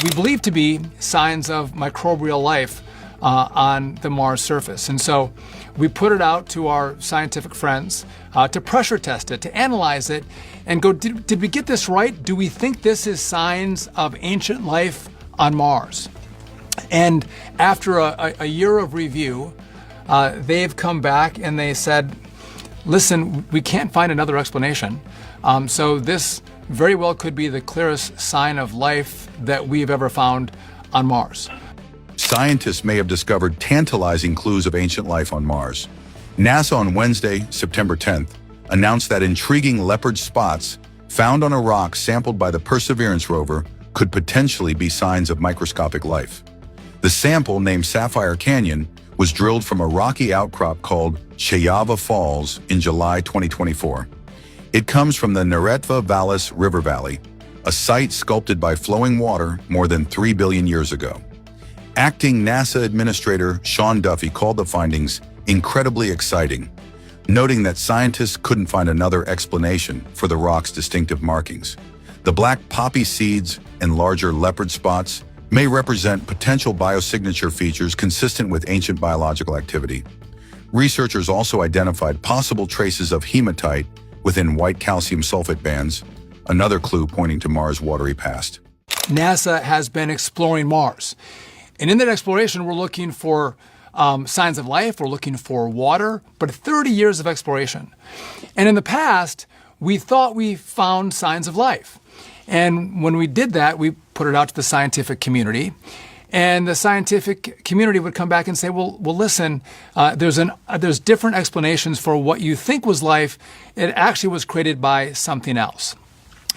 we believe to be signs of microbial life on the Mars surface. And so we put it out to our scientific friends to pressure test it, to analyze it, and go, did we get this right? Do we think this is signs of ancient life on Mars? And after a year of review, they've come back and they said, listen, we can't find another explanation. So this very well could be the clearest sign of life that we've ever found on Mars. Scientists may have discovered tantalizing clues of ancient life on Mars. NASA on Wednesday, September 10th, announced that intriguing leopard spots found on a rock sampled by the Perseverance rover could potentially be signs of microscopic life. The sample, named Sapphire Canyon, was drilled from a rocky outcrop called Chayava Falls in July 2024. It comes from the Neretva Vallis River Valley, a site sculpted by flowing water more than 3 billion years ago. Acting NASA Administrator Sean Duffy called the findings incredibly exciting, noting that scientists couldn't find another explanation for the rock's distinctive markings. The black poppy seeds and larger leopard spots may represent potential biosignature features consistent with ancient biological activity. Researchers also identified possible traces of hematite within white calcium sulfate bands, another clue pointing to Mars' watery past. NASA has been exploring Mars. And in that exploration, we're looking for signs of life, we're looking for water, but 30 years of exploration. And in the past, we thought we found signs of life. And when we did that, we put it out to the scientific community. And the scientific community would come back and say, well, listen, there's different explanations for what you think was life. It actually was created by something else.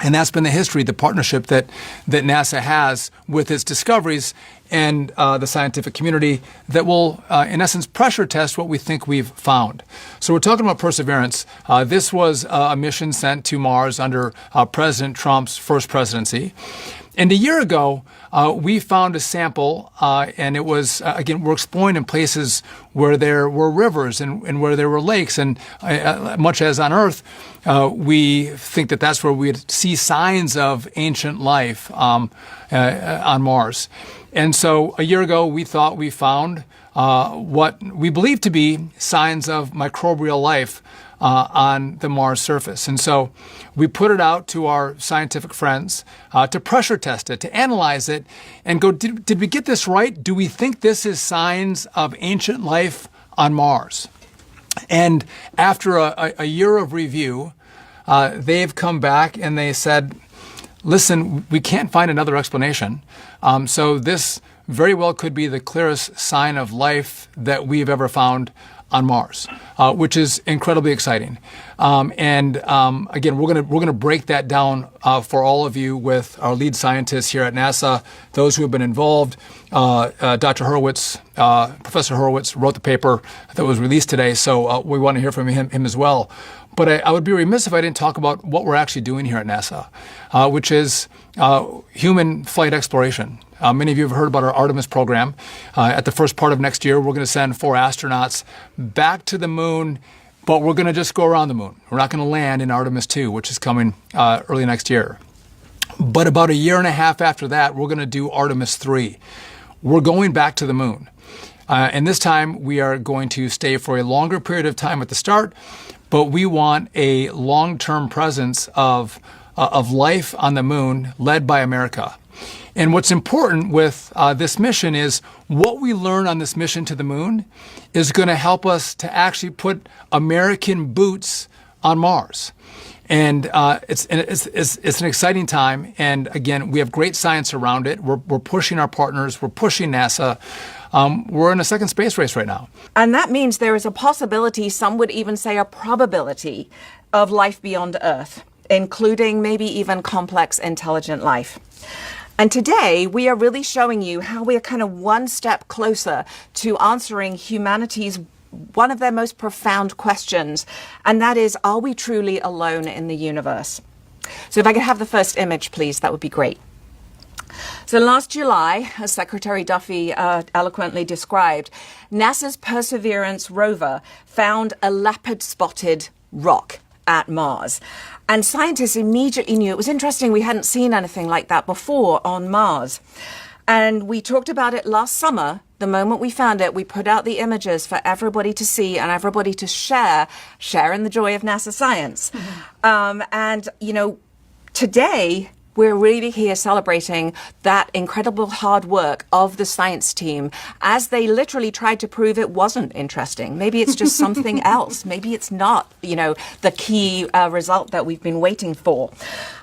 And that's been the history, the partnership that NASA has with its discoveries and the scientific community that will, in essence, pressure test what we think we've found. So we're talking about Perseverance. This was a mission sent to Mars under President Trump's first presidency. And a year ago, we found a sample, and it was, again, we're exploring in places where there were rivers and where there were lakes. And much as on Earth, we think that that's where we'd see signs of ancient life on Mars. And so a year ago, we thought we found what we believe to be signs of microbial life on the Mars surface. And so we put it out to our scientific friends to pressure test it, to analyze it, and go, did we get this right? Do we think this is signs of ancient life on Mars? And after a year of review, they've come back and they said, listen, we can't find another explanation. So this very well could be the clearest sign of life that we've ever found on Mars, which is incredibly exciting. Again, we're gonna break that down for all of you with our lead scientists here at NASA, those who have been involved. Dr. Horowitz, Professor Horowitz wrote the paper that was released today, so we want to hear from him as well. But I would be remiss if I didn't talk about what we're actually doing here at NASA, which is human flight exploration. Many of you have heard about our Artemis program. At the first part of next year, we're going to send 4 astronauts back to the moon, but we're going to just go around the moon. We're not going to land in Artemis 2, which is coming early next year. But about a year and a half after that, we're going to do Artemis 3. We're going back to the moon. And this time, we are going to stay for a longer period of time at the start, but we want a long-term presence of life on the moon led by America. And what's important with this mission is what we learn on this mission to the moon is going to help us to actually put American boots on Mars. And it's an exciting time. And again, we have great science around it. We're pushing our partners. We're pushing NASA. We're in a second space race right now. And that means there is a possibility, some would even say a probability, of life beyond Earth, including maybe even complex intelligent life. And today, we are really showing you how we are kind of one step closer to answering humanity's one of their most profound questions, and that is, are we truly alone in the universe? So if I could have the first image, please, that would be great. So last July, as Secretary Duffy eloquently described, NASA's Perseverance rover found a leopard-spotted rock. at Mars. And scientists immediately knew. It was interesting. We hadn't seen anything like that before on Mars. And we talked about it last summer. The moment we found it, we put out the images for everybody to see and everybody to share in the joy of NASA science. And, you know, today, we're really here celebrating that incredible hard work of the science team as they literally tried to prove it wasn't interesting. Maybe it's just something else. Maybe it's not, you know, the key result that we've been waiting for.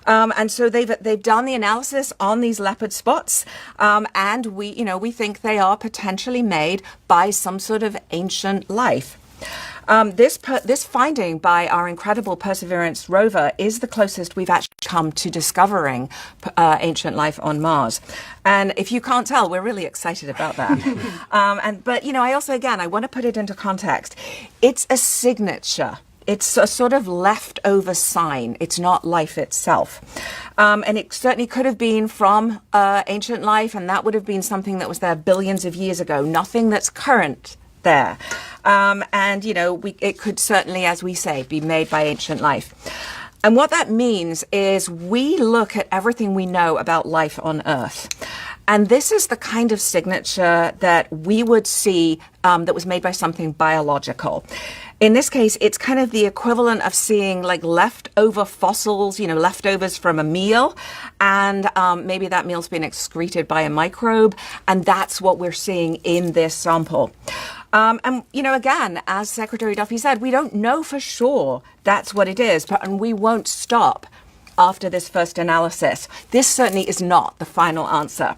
And so they've done the analysis on these leopard spots, and we think they are potentially made by some sort of ancient life. This finding by our incredible Perseverance rover is the closest we've actually come to discovering ancient life on Mars. And if you can't tell, we're really excited about that. But, you know, I want to put it into context. It's a signature. It's a sort of leftover sign. It's not life itself. And it certainly could have been from ancient life, and that would have been something that was there billions of years ago. Nothing that's current there. And, you know, it could certainly, as we say, be made by ancient life. And what that means is we look at everything we know about life on Earth. And this is the kind of signature that we would see that was made by something biological. In this case, it's kind of the equivalent of seeing like leftover fossils, you know, leftovers from a meal. And maybe that meal's been excreted by a microbe. And that's what we're seeing in this sample. And, you know, again, as Secretary Duffy said, we don't know for sure that's what it is, and we won't stop after this first analysis. This certainly is not the final answer.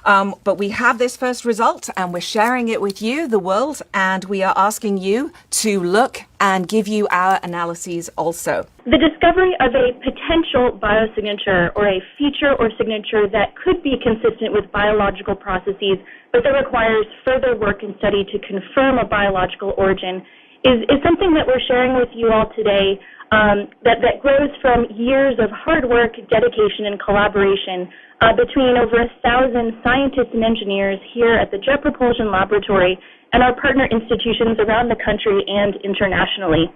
But we have this first result, and we're sharing it with you, the world, and we are asking you to look and give you our analyses also. The discovery of a potential biosignature, or a feature or signature that could be consistent with biological processes, but that requires further work and study to confirm a biological origin, is something that we're sharing with you all today, that grows from years of hard work, dedication, and collaboration between over 1,000 scientists and engineers here at the Jet Propulsion Laboratory and our partner institutions around the country and internationally.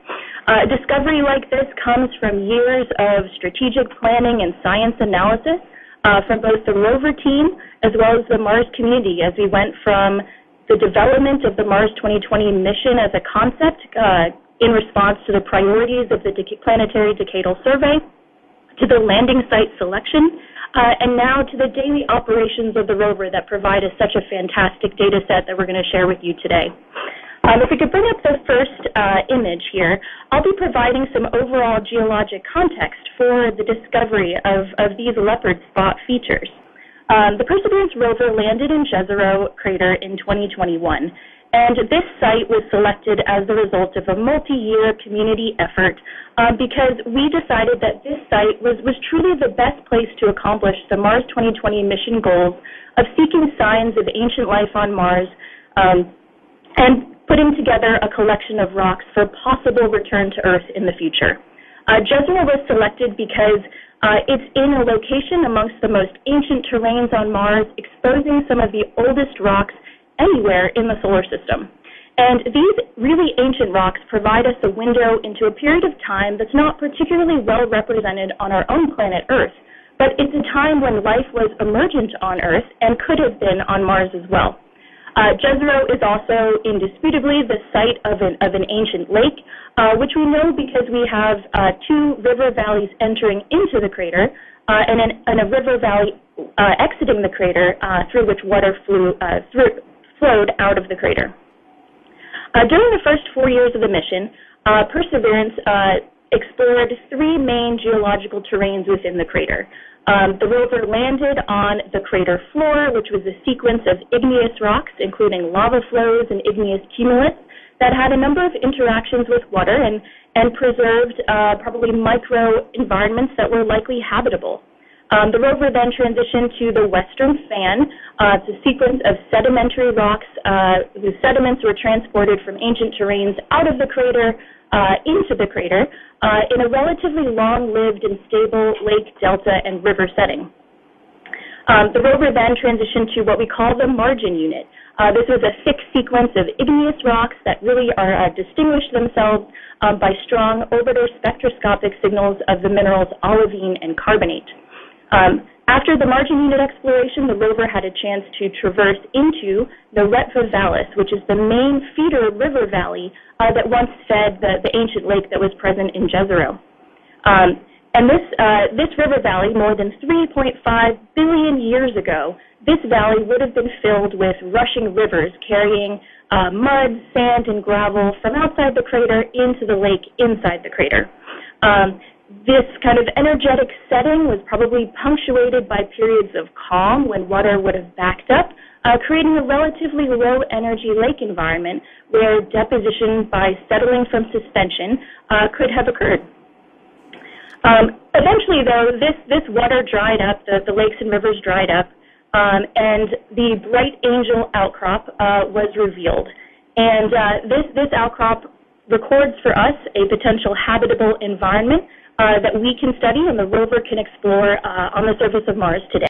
A discovery like this comes from years of strategic planning and science analysis from both the rover team as well as the Mars community, as we went from the development of the Mars 2020 mission as a concept in response to the priorities of the Planetary Decadal Survey, to the landing site selection, and now to the daily operations of the rover that provide us such a fantastic data set that we're going to share with you today. If we could bring up the first image here, I'll be providing some overall geologic context for the discovery of these leopard spot features. The Perseverance rover landed in Jezero crater in 2021, and this site was selected as the result of a multi-year community effort because we decided that this site was truly the best place to accomplish the Mars 2020 mission goals of seeking signs of ancient life on Mars and putting together a collection of rocks for possible return to Earth in the future. Jezero was selected because it's in a location amongst the most ancient terrains on Mars, exposing some of the oldest rocks anywhere in the solar system. And these really ancient rocks provide us a window into a period of time that's not particularly well represented on our own planet Earth, but it's a time when life was emergent on Earth and could have been on Mars as well. Jezero is also indisputably the site of an ancient lake, which we know because we have two river valleys entering into the crater and a river valley exiting the crater through which water flowed out of the crater. During the first 4 years of the mission, Perseverance explored three main geological terrains within the crater. The rover landed on the crater floor, which was a sequence of igneous rocks, including lava flows and igneous cumulus, that had a number of interactions with water and preserved probably micro-environments that were likely habitable. The rover then transitioned to the western fan. It's a sequence of sedimentary rocks whose sediments were transported from ancient terrains out of the crater into the crater in a relatively long-lived and stable lake, delta, and river setting. The rover then transitioned to what we call the margin unit. This was a thick sequence of igneous rocks that really distinguished themselves by strong orbiter spectroscopic signals of the minerals olivine and carbonate. After the margin unit exploration, the rover had a chance to traverse into the Retva Vallis, which is the main feeder river valley that once fed the ancient lake that was present in Jezero. And this river valley, more than 3.5 billion years ago, this valley would have been filled with rushing rivers carrying mud, sand, and gravel from outside the crater into the lake inside the crater. This kind of energetic setting was probably punctuated by periods of calm when water would have backed up, creating a relatively low-energy lake environment where deposition by settling from suspension could have occurred. Eventually, though, this water dried up, the lakes and rivers dried up, and the Bright Angel outcrop was revealed. And this outcrop records for us a potential habitable environment that we can study and the rover can explore on the surface of Mars today.